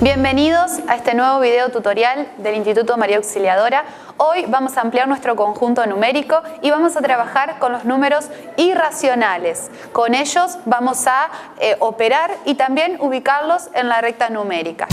Bienvenidos a este nuevo video tutorial del Instituto María Auxiliadora. Hoy vamos a ampliar nuestro conjunto numérico y vamos a trabajar con los números irracionales. Con ellos vamos a operar y también ubicarlos en la recta numérica.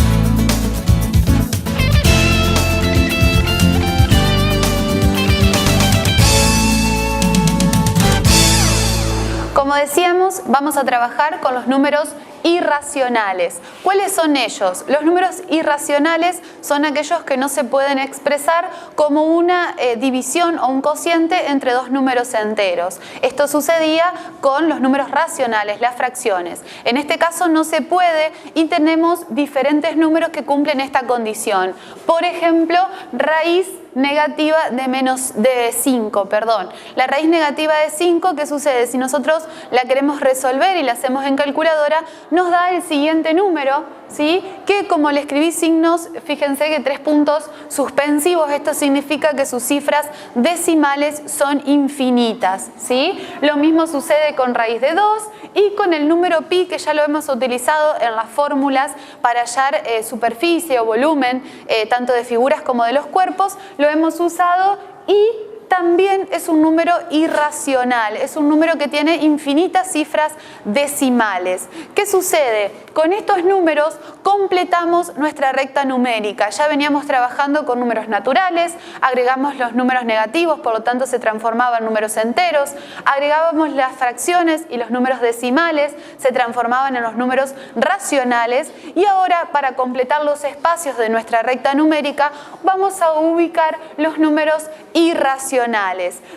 Como decíamos, vamos a trabajar con los números irracionales. ¿Cuáles son ellos? Los números irracionales son aquellos que no se pueden expresar como una división o un cociente entre dos números enteros. Esto sucedía con los números racionales, las fracciones. En este caso no se puede y tenemos diferentes números que cumplen esta condición. Por ejemplo, raíz negativa de 5, perdón. La raíz negativa de 5, ¿qué sucede? Si nosotros la queremos resolver y la hacemos en calculadora, nos da el siguiente número, ¿sí? Que como le escribí signos, fíjense que 3 puntos suspensivos, esto significa que sus cifras decimales son infinitas, ¿sí? Lo mismo sucede con raíz de 2 y con el número pi, que ya lo hemos utilizado en las fórmulas para hallar superficie o volumen, tanto de figuras como de los cuerpos, lo hemos usado y también es un número irracional, es un número que tiene infinitas cifras decimales. ¿Qué sucede? Con estos números completamos nuestra recta numérica. Ya veníamos trabajando con números naturales, agregamos los números negativos, por lo tanto se transformaban en números enteros, agregábamos las fracciones y los números decimales se transformaban en los números racionales y ahora para completar los espacios de nuestra recta numérica vamos a ubicar los números irracionales.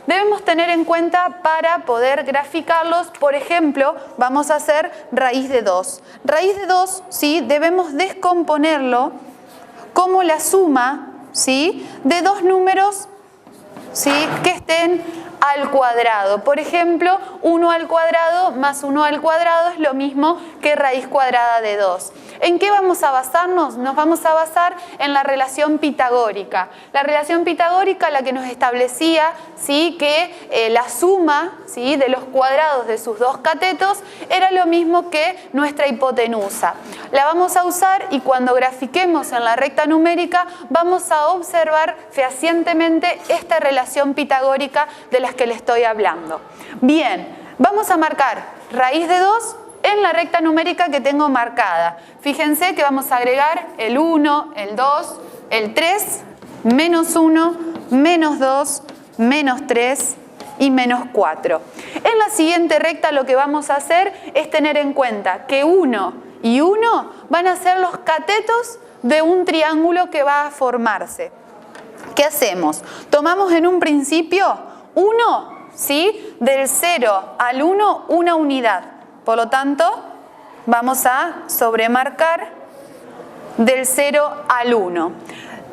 Debemos tener en cuenta para poder graficarlos, por ejemplo, vamos a hacer raíz de 2. Raíz de 2, ¿sí? Debemos descomponerlo como la suma, ¿sí? De dos números, ¿sí? Que estén al cuadrado. Por ejemplo, 1 al cuadrado más 1 al cuadrado es lo mismo que raíz cuadrada de 2. ¿En qué vamos a basarnos? Nos vamos a basar en la relación pitagórica. La relación pitagórica, la que nos establecía, ¿sí? Que la suma, ¿sí? De los cuadrados de sus dos catetos era lo mismo que nuestra hipotenusa. La vamos a usar y cuando grafiquemos en la recta numérica vamos a observar fehacientemente esta relación pitagórica de las que le estoy hablando. Bien, vamos a marcar raíz de 2 en la recta numérica que tengo marcada. Fíjense que vamos a agregar el 1, el 2, el 3, menos 1, menos 2, menos 3 y menos 4. En la siguiente recta lo que vamos a hacer es tener en cuenta que 1 y 1 van a ser los catetos de un triángulo que va a formarse. ¿Qué hacemos? Tomamos en un principio 1, ¿sí? Del 0 al 1, una unidad. Por lo tanto, vamos a sobremarcar del 0 al 1.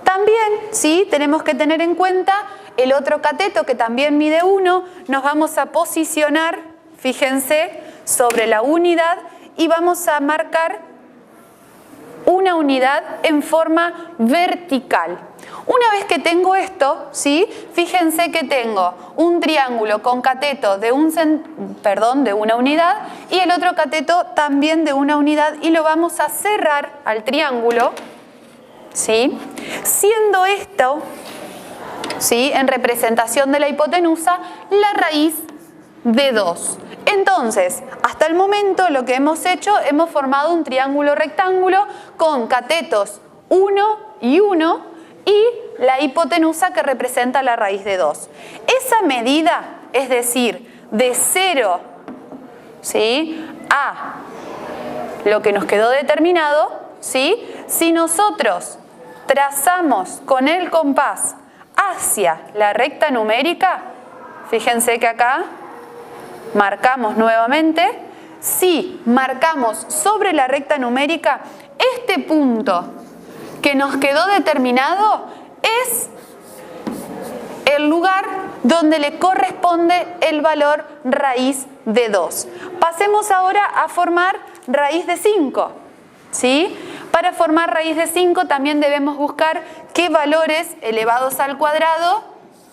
También, ¿sí? Tenemos que tener en cuenta el otro cateto que también mide 1. Nos vamos a posicionar, fíjense, sobre la unidad y vamos a marcar una unidad en forma vertical. Una vez que tengo esto, ¿sí? Fíjense que tengo un triángulo con cateto de una unidad y el otro cateto también de una unidad y lo vamos a cerrar al triángulo, ¿sí? Siendo esto, ¿sí? En representación de la hipotenusa, la raíz de 2. Entonces, hasta el momento lo que hemos hecho, hemos formado un triángulo rectángulo con catetos 1 y 1 y la hipotenusa que representa la raíz de 2. Esa medida, es decir, de 0, ¿sí? A lo que nos quedó determinado, ¿sí? Si nosotros trazamos con el compás hacia la recta numérica, fíjense que acá marcamos nuevamente, si marcamos sobre la recta numérica, este punto que nos quedó determinado es el lugar donde le corresponde el valor raíz de 2. Pasemos ahora a formar raíz de 5, ¿sí? Para formar raíz de 5 también debemos buscar qué valores elevados al cuadrado,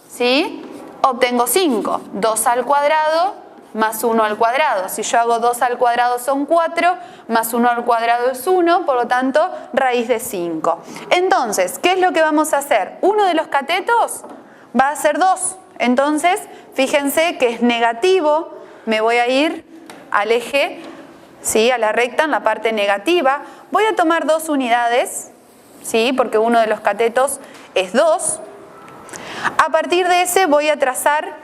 ¿sí? Obtengo 5. 2 al cuadrado más 1 al cuadrado. Si yo hago 2 al cuadrado son 4, más 1 al cuadrado es 1, por lo tanto, raíz de 5. Entonces, ¿qué es lo que vamos a hacer? Uno de los catetos va a ser 2. Entonces, fíjense que es negativo, me voy a ir al eje, ¿sí? A la recta en la parte negativa. Voy a tomar 2 unidades, ¿sí? Porque uno de los catetos es 2. A partir de ese voy a trazar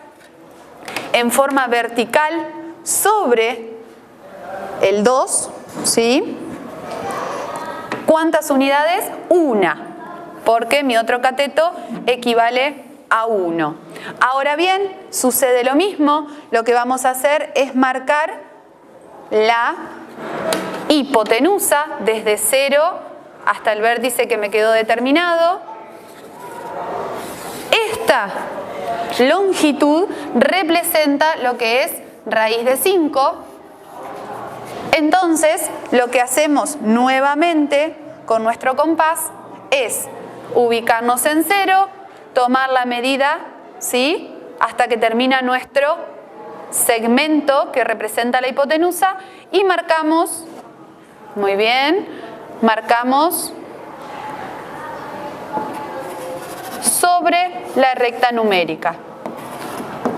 en forma vertical sobre el 2, ¿sí? ¿Cuántas unidades? 1, porque mi otro cateto equivale a 1. Ahora bien, sucede lo mismo, lo que vamos a hacer es marcar la hipotenusa desde 0 hasta el vértice que me quedó determinado. Esta longitud representa lo que es raíz de 5. Entonces, lo que hacemos nuevamente con nuestro compás es ubicarnos en 0, tomar la medida, ¿sí? Hasta que termina nuestro segmento que representa la hipotenusa y marcamos, muy bien, marcamos sobre la recta numérica.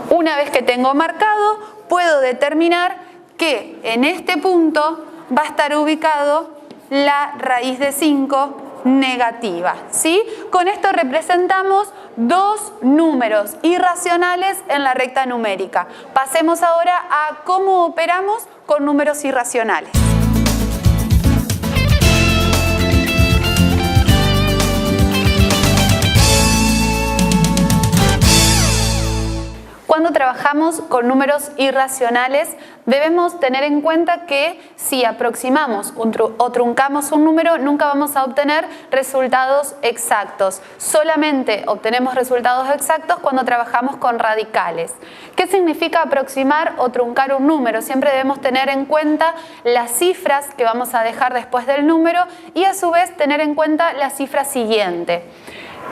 Una vez que tengo marcado, puedo determinar que en este punto va a estar ubicado la raíz de 5 negativa, ¿sí? Con esto representamos 2 números irracionales en la recta numérica. Pasemos ahora a cómo operamos con números irracionales. Cuando trabajamos con números irracionales, debemos tener en cuenta que si aproximamos o truncamos un número, nunca vamos a obtener resultados exactos. Solamente obtenemos resultados exactos cuando trabajamos con radicales. ¿Qué significa aproximar o truncar un número? Siempre debemos tener en cuenta las cifras que vamos a dejar después del número y a su vez tener en cuenta la cifra siguiente.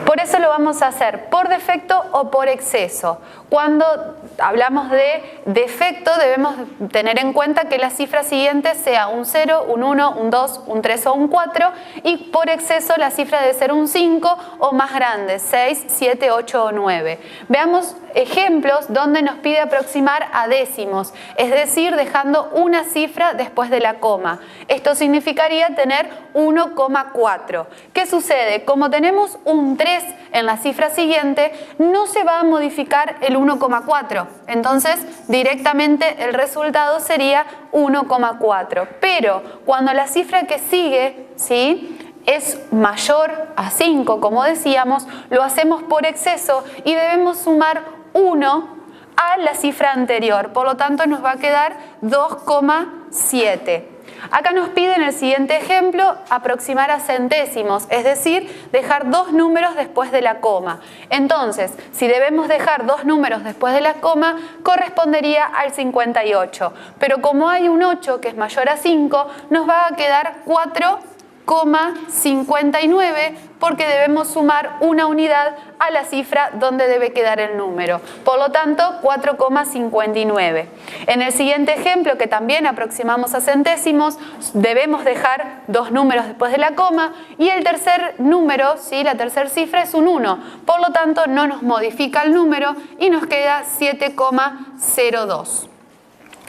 Por eso lo vamos a hacer por defecto o por exceso. Cuando hablamos de defecto debemos tener en cuenta que la cifra siguiente sea un 0, un 1, un 2, un 3 o un 4 y por exceso la cifra debe ser un 5 o más grande, 6, 7, 8 o 9. Veamos ejemplos donde nos pide aproximar a décimos, es decir, dejando una cifra después de la coma. Esto significaría tener 1,4. ¿Qué sucede? Como tenemos un 3 en la cifra siguiente, no se va a modificar el 1,4. Entonces, directamente el resultado sería 1,4. Pero cuando la cifra que sigue, ¿sí?, es mayor a 5, como decíamos, lo hacemos por exceso y debemos sumar 1 a la cifra anterior. Por lo tanto, nos va a quedar 2,7. Acá nos pide en el siguiente ejemplo aproximar a centésimos, es decir, dejar 2 números después de la coma. Entonces, si debemos dejar 2 números después de la coma, correspondería al 58. Pero como hay un 8 que es mayor a 5, nos va a quedar 4,59 porque debemos sumar una unidad a la cifra donde debe quedar el número. Por lo tanto, 4,59. En el siguiente ejemplo, que también aproximamos a centésimos, debemos dejar 2 números después de la coma y el tercer número, ¿sí?, la tercera cifra es un 1. Por lo tanto, no nos modifica el número y nos queda 7,02.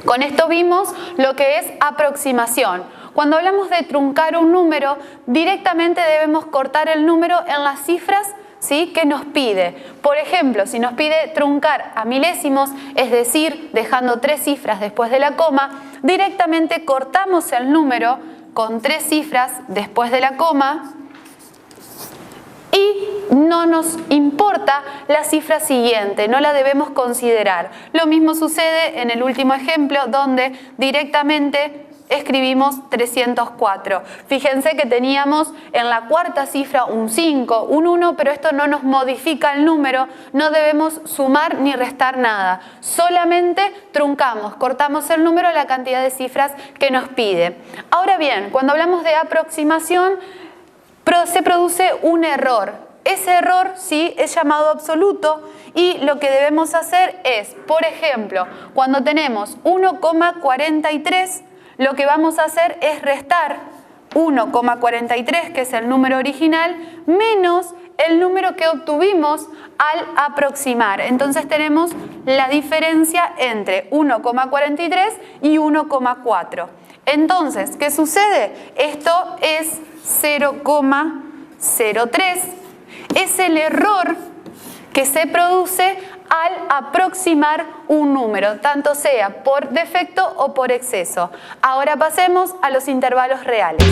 Con esto vimos lo que es aproximación. Cuando hablamos de truncar un número, directamente debemos cortar el número en las cifras, ¿sí?, que nos pide. Por ejemplo, si nos pide truncar a milésimos, es decir, dejando 3 cifras después de la coma, directamente cortamos el número con 3 cifras después de la coma y no nos importa la cifra siguiente, no la debemos considerar. Lo mismo sucede en el último ejemplo, donde directamente escribimos 304. Fíjense que teníamos en la cuarta cifra un 5, un 1, pero esto no nos modifica el número, no debemos sumar ni restar nada. Solamente truncamos, cortamos el número a la cantidad de cifras que nos pide. Ahora bien, cuando hablamos de aproximación, se produce un error. Ese error, ¿sí?, es llamado absoluto y lo que debemos hacer es, por ejemplo, cuando tenemos 1,43, lo que vamos a hacer es restar 1,43, que es el número original, menos el número que obtuvimos al aproximar. Entonces tenemos la diferencia entre 1,43 y 1,4. Entonces, ¿qué sucede? Esto es 0,03. Es el error que se produce al aproximar un número, tanto sea por defecto o por exceso. Ahora pasemos a los intervalos reales.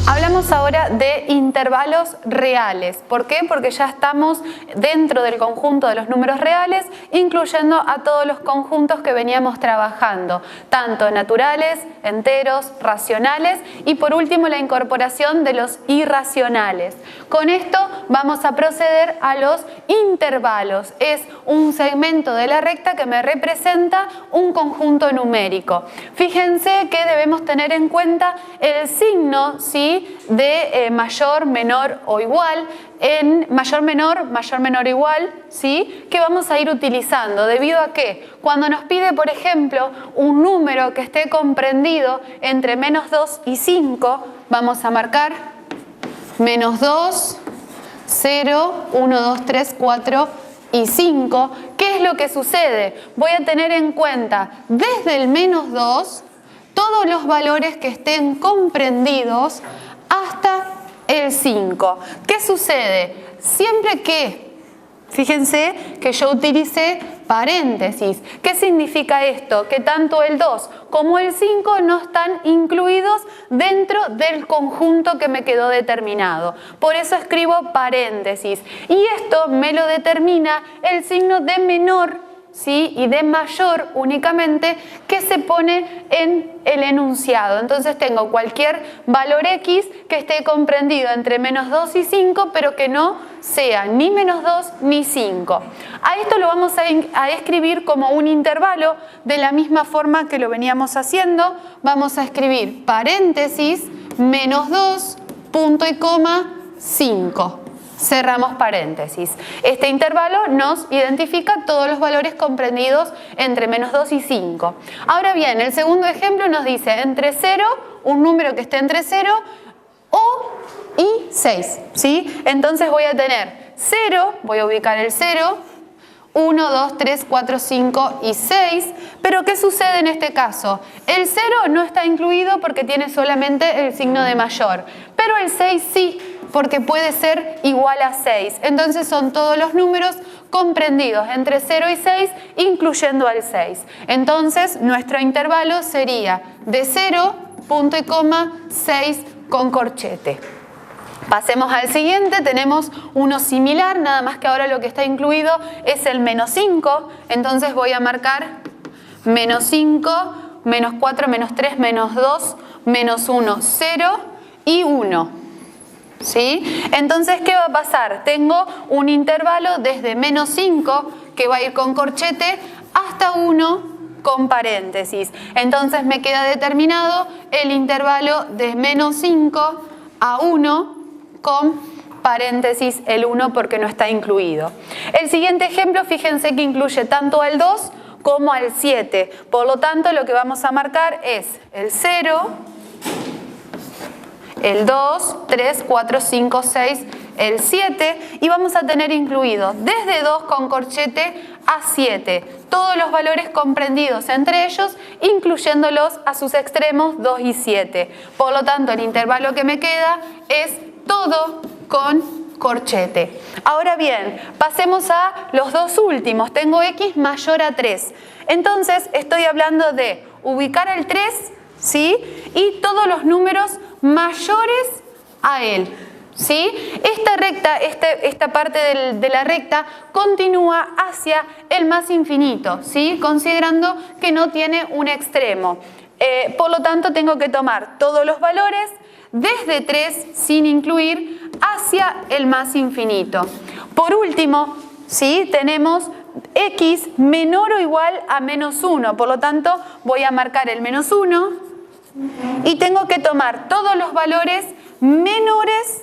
Hablamos ahora de intervalos reales. ¿Por qué? Porque ya estamos dentro del conjunto de los números reales, incluyendo a todos los conjuntos que veníamos trabajando, tanto naturales, enteros, racionales y por último la incorporación de los irracionales. Con esto vamos a proceder a los intervalos. Es un segmento de la recta que me representa un conjunto numérico. Fíjense que debemos tener en cuenta el signo, ¿sí?, de mayor, menor o igual, en mayor, menor, igual, ¿sí?, que vamos a ir utilizando, debido a que cuando nos pide, por ejemplo, un número que esté comprendido entre menos 2 y 5, vamos a marcar menos 2, 0, 1, 2, 3, 4 y 5. ¿Qué es lo que sucede? Voy a tener en cuenta desde el menos 2 todos los valores que estén comprendidos hasta el 5. ¿Qué sucede? Siempre que, fíjense que yo utilicé paréntesis. ¿Qué significa esto? Que tanto el 2 como el 5 no están incluidos dentro del conjunto que me quedó determinado. Por eso escribo paréntesis. Y esto me lo determina el signo de menor, ¿sí?, y de mayor únicamente, que se pone en el enunciado. Entonces tengo cualquier valor X que esté comprendido entre menos 2 y 5, pero que no sea ni menos 2 ni 5. A esto lo vamos a escribir como un intervalo, de la misma forma que lo veníamos haciendo. Vamos a escribir paréntesis, menos 2, punto y coma, 5. Cerramos paréntesis. Este intervalo nos identifica todos los valores comprendidos entre menos 2 y 5. Ahora bien, el segundo ejemplo nos dice entre 0, un número que esté entre 0 y 6, ¿sí? Entonces voy a tener 0, voy a ubicar el 0, 1, 2, 3, 4, 5 y 6. Pero ¿qué sucede en este caso? El 0 no está incluido porque tiene solamente el signo de mayor, pero el 6 sí, porque puede ser igual a 6. Entonces son todos los números comprendidos entre 0 y 6, incluyendo al 6. Entonces nuestro intervalo sería de 0, punto y coma, 6 con corchete. Pasemos al siguiente, tenemos uno similar, nada más que ahora lo que está incluido es el menos 5. Entonces voy a marcar menos 5, menos 4, menos 3, menos 2, menos 1, 0 y 1. ¿Sí? Entonces, ¿qué va a pasar? Tengo un intervalo desde menos 5, que va a ir con corchete, hasta 1 con paréntesis. Entonces me queda determinado el intervalo de menos 5 a 1 con paréntesis el 1 porque no está incluido. El siguiente ejemplo, fíjense que incluye tanto al 2 como al 7. Por lo tanto, lo que vamos a marcar es el 0, el 2, 3, 4, 5, 6, el 7 y vamos a tener incluido desde 2 con corchete a 7. Todos los valores comprendidos entre ellos, incluyéndolos a sus extremos 2 y 7. Por lo tanto, el intervalo que me queda es todo con corchete. Ahora bien, pasemos a los dos últimos. Tengo X mayor a 3. Entonces, estoy hablando de ubicar el 3, ¿sí?, y todos los números mayores a él, ¿sí? Esta recta, esta parte de la recta continúa hacia el más infinito, ¿sí?, considerando que no tiene un extremo. Por lo tanto, tengo que tomar todos los valores desde 3 sin incluir hacia el más infinito. Por último, ¿sí?, tenemos x menor o igual a menos 1. Por lo tanto, voy a marcar el menos 1 y tengo que tomar todos los valores menores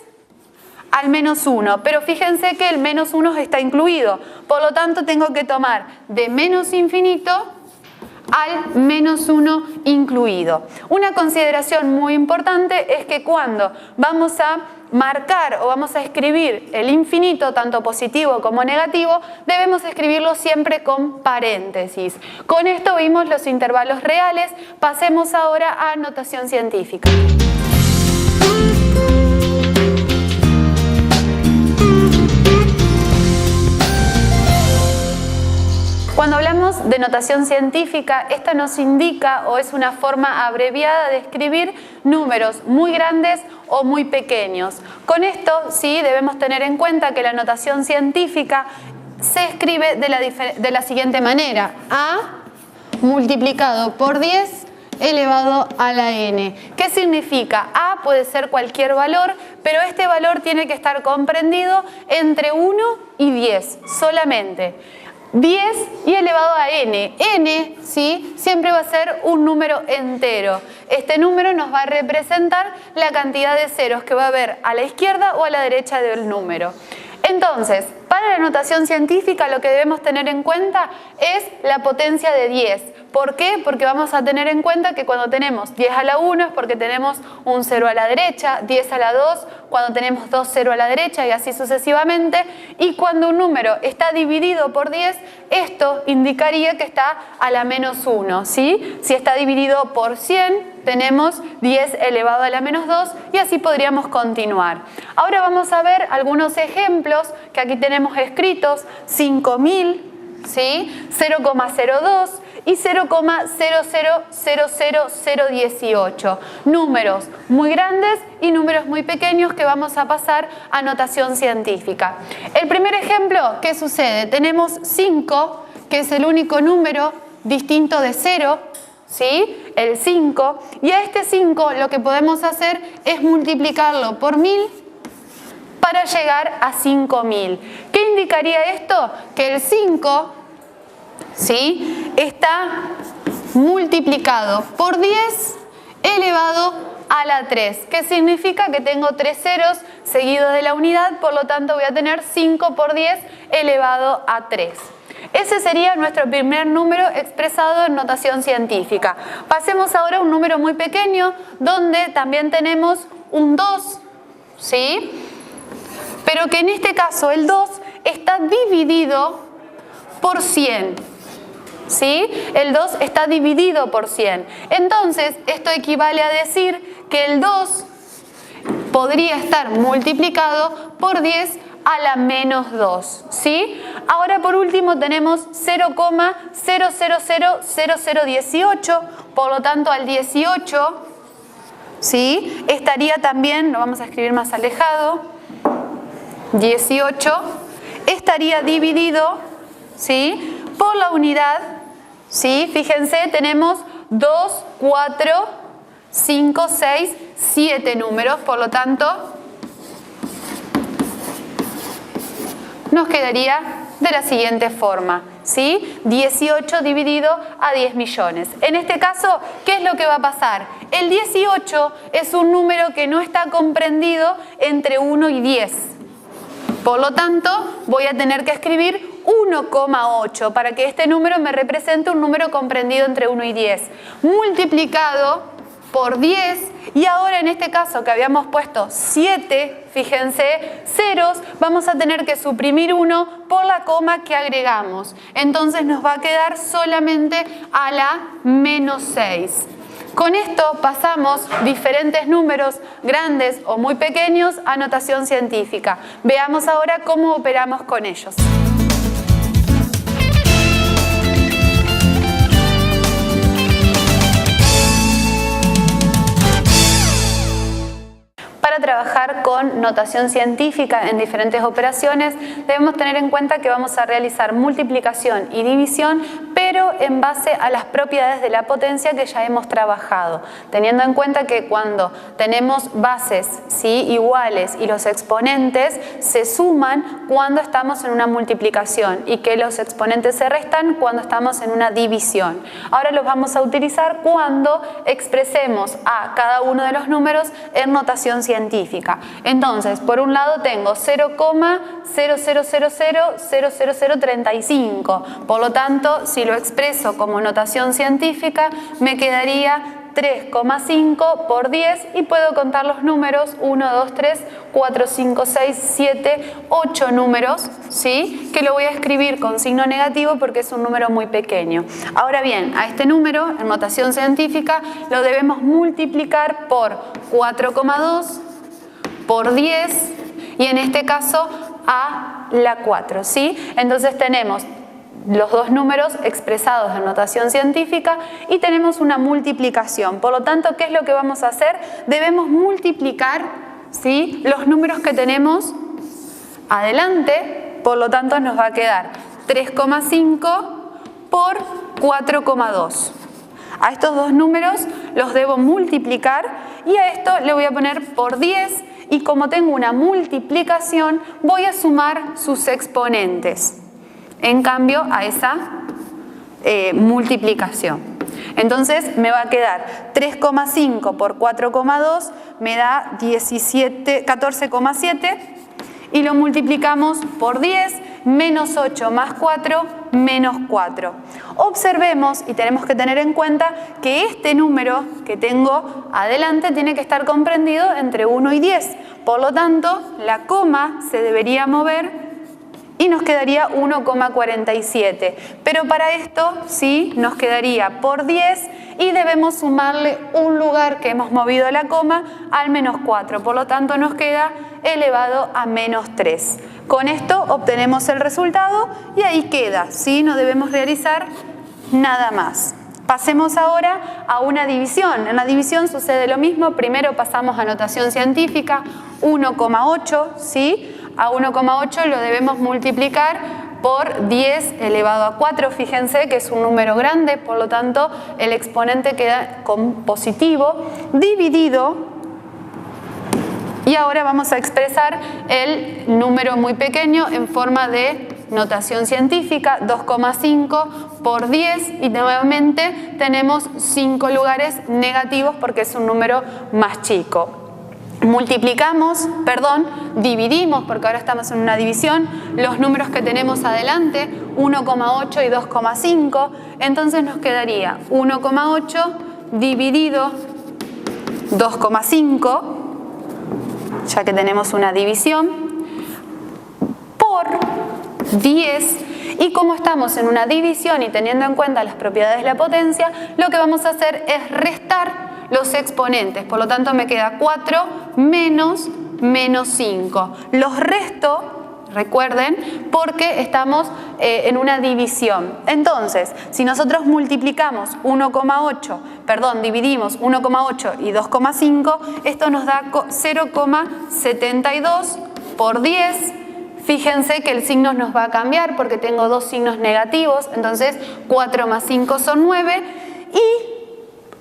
al menos 1. Pero fíjense que el menos 1 está incluido. Por lo tanto, tengo que tomar de menos infinito al menos 1 incluido. Una consideración muy importante es que cuando vamos a marcar o vamos a escribir el infinito, tanto positivo como negativo, debemos escribirlo siempre con paréntesis. Con esto vimos los intervalos reales. Pasemos ahora a notación científica. Cuando hablamos de notación científica, esta nos indica o es una forma abreviada de escribir números muy grandes o muy pequeños. Con esto sí debemos tener en cuenta que la notación científica se escribe de la siguiente manera: A multiplicado por 10 elevado a la n. ¿Qué significa? A puede ser cualquier valor, pero este valor tiene que estar comprendido entre 1 y 10 solamente. 10 y elevado a n. N, ¿sí?, siempre va a ser un número entero. Este número nos va a representar la cantidad de ceros que va a haber a la izquierda o a la derecha del número. Entonces, para la notación científica lo que debemos tener en cuenta es la potencia de 10. ¿Por qué? Porque vamos a tener en cuenta que cuando tenemos 10 a la 1 es porque tenemos un 0 a la derecha, 10 a la 2 cuando tenemos 2 0 a la derecha y así sucesivamente. Y cuando un número está dividido por 10, esto indicaría que está a la menos 1, ¿sí? Si está dividido por 100, tenemos 10 elevado a la menos 2 y así podríamos continuar. Ahora vamos a ver algunos ejemplos que aquí tenemos escritos: 5000, ¿sí?, 0,02 y 0,0000018. Números muy grandes y números muy pequeños que vamos a pasar a notación científica. El primer ejemplo, ¿qué sucede? Tenemos 5, que es el único número distinto de 0, ¿sí?, el 5, y a este 5 lo que podemos hacer es multiplicarlo por 1000 para llegar a 5000. ¿Qué indicaría esto? Que el 5, ¿sí?, está multiplicado por 10 elevado a la 3. ¿Qué significa? Que tengo 3 ceros seguidos de la unidad, por lo tanto voy a tener 5 por 10 elevado a 3. Ese sería nuestro primer número expresado en notación científica. Pasemos ahora a un número muy pequeño, donde también tenemos un 2, ¿sí?, pero que en este caso el 2 está dividido por 100. ¿Sí? El 2 está dividido por 100. Entonces, esto equivale a decir que el 2 podría estar multiplicado por 10 a la menos 2. ¿Sí? Ahora, por último, tenemos 0,0000018. Por lo tanto, al 18, ¿sí?, estaría también, lo vamos a escribir más alejado, 18 estaría dividido, ¿sí?, por la unidad, ¿sí? Fíjense, tenemos 2, 4, 5, 6, 7 números, por lo tanto, nos quedaría de la siguiente forma, ¿sí? 18 dividido a 10 millones. En este caso, ¿qué es lo que va a pasar? El 18 es un número que no está comprendido entre 1 y 10. Por lo tanto, voy a tener que escribir 1,8 para que este número me represente un número comprendido entre 1 y 10. Multiplicado por 10, y ahora en este caso que habíamos puesto 7, fíjense, ceros, vamos a tener que suprimir 1 por la coma que agregamos. Entonces nos va a quedar solamente a la menos 6. Con esto pasamos diferentes números grandes o muy pequeños a notación científica. Veamos ahora cómo operamos con ellos. Para para trabajar con notación científica en diferentes operaciones, debemos tener en cuenta que vamos a realizar multiplicación y división, pero en base a las propiedades de la potencia que ya hemos trabajado, teniendo en cuenta que cuando tenemos bases, ¿sí?, iguales y los exponentes se suman cuando estamos en una multiplicación y que los exponentes se restan cuando estamos en una división. Ahora los vamos a utilizar cuando expresemos a cada uno de los números en notación científica. Entonces, por un lado tengo 0,00000035, por lo tanto, si lo expreso como notación científica, me quedaría 3,5 por 10 y puedo contar los números 1, 2, 3, 4, 5, 6, 7, 8 números, ¿sí?, que lo voy a escribir con signo negativo porque es un número muy pequeño. Ahora bien, a este número en notación científica lo debemos multiplicar por 4,2, por 10 y en este caso a la 4, ¿sí? Entonces tenemos los dos números expresados en notación científica y tenemos una multiplicación. Por lo tanto, ¿qué es lo que vamos a hacer? Debemos multiplicar, ¿sí?, los números que tenemos adelante, por lo tanto nos va a quedar 3,5 por 4,2. A estos dos números los debo multiplicar y a esto le voy a poner por 10 y como tengo una multiplicación voy a sumar sus exponentes en cambio a esa multiplicación. Entonces me va a quedar 3,5 por 4,2 me da 14,7 y lo multiplicamos por 10, menos 8 más 4, menos 4. Observemos y tenemos que tener en cuenta que este número que tengo adelante tiene que estar comprendido entre 1 y 10. Por lo tanto, la coma se debería mover y nos quedaría 1,47. Pero para esto sí nos quedaría por 10 y debemos sumarle un lugar que hemos movido la coma al menos 4. Por lo tanto nos queda elevado a menos 3. Con esto obtenemos el resultado y ahí queda, ¿sí? No debemos realizar nada más. Pasemos ahora a una división. En la división sucede lo mismo. Primero pasamos a notación científica, 1,8, ¿sí? A 1,8 lo debemos multiplicar por 10 elevado a 4. Fíjense que es un número grande, por lo tanto el exponente queda con positivo, dividido. Y ahora vamos a expresar el número muy pequeño en forma de notación científica, 2,5 por 10 y nuevamente tenemos 5 lugares negativos porque es un número más chico. Dividimos, porque ahora estamos en una división, los números que tenemos adelante, 1,8 y 2,5, entonces nos quedaría 1,8 dividido 2,5, ya que tenemos una división, por 10, y como estamos en una división y teniendo en cuenta las propiedades de la potencia, lo que vamos a hacer es restar los exponentes, por lo tanto me queda 4 menos 5. Los resto, recuerden, porque estamos en una división. Entonces, si nosotros dividimos 1,8 y 2,5, esto nos da 0,72 por 10. Fíjense que el signo nos va a cambiar porque tengo dos signos negativos, entonces 4 más 5 son 9 y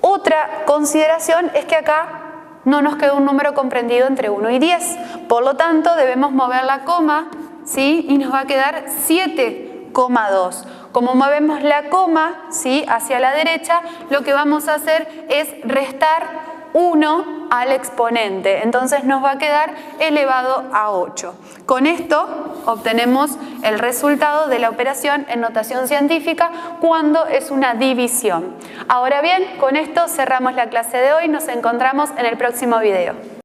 otra consideración es que acá no nos queda un número comprendido entre 1 y 10. Por lo tanto, debemos mover la coma, ¿sí? Y nos va a quedar 7,2. Como movemos la coma, ¿sí?, hacia la derecha, lo que vamos a hacer es restar 1 al exponente. Entonces nos va a quedar elevado a 8. Con esto obtenemos el resultado de la operación en notación científica cuando es una división. Ahora bien, con esto cerramos la clase de hoy. Nos encontramos en el próximo video.